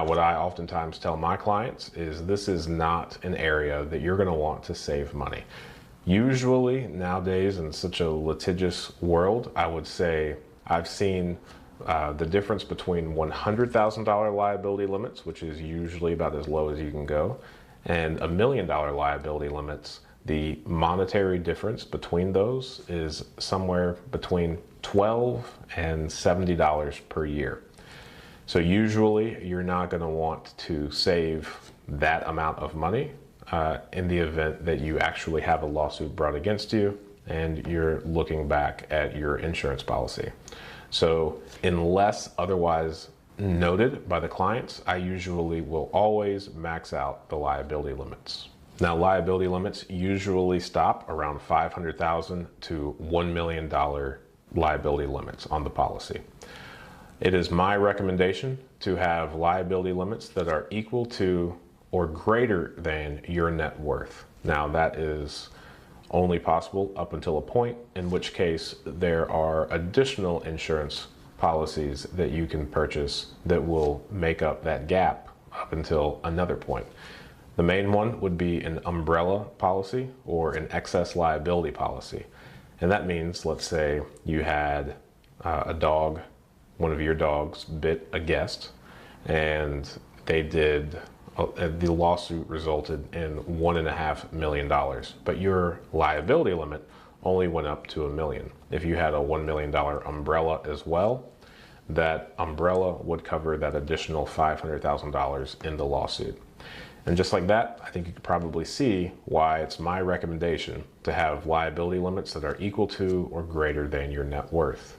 What I oftentimes tell my clients is this is not an area that you're going to want to save money. Usually nowadays in such a litigious world, I would say I've seen the difference between $100,000 liability limits, which is usually about as low as you can go, and $1 million liability limits. The monetary difference between those is somewhere between $12 and $70 per year. So usually you're not going to want to save that amount of money in the event that you actually have a lawsuit brought against you and you're looking back at your insurance policy. So unless otherwise noted by the clients, I usually will always max out the liability limits. Now, liability limits usually stop around $500,000 to $1 million liability limits on the policy. It is my recommendation to have liability limits that are equal to or greater than your net worth. Now, that is only possible up until a point, in which case there are additional insurance policies that you can purchase that will make up that gap up until another point. The main one would be an umbrella policy or an excess liability policy. And that means, let's say you had a dog, one of your dogs bit a guest, and the lawsuit resulted in $1.5 million, but your liability limit only went up to $1 million. If you had a $1 million umbrella as well, that umbrella would cover that additional $500,000 in the lawsuit. And just like that, I think you could probably see why it's my recommendation to have liability limits that are equal to or greater than your net worth.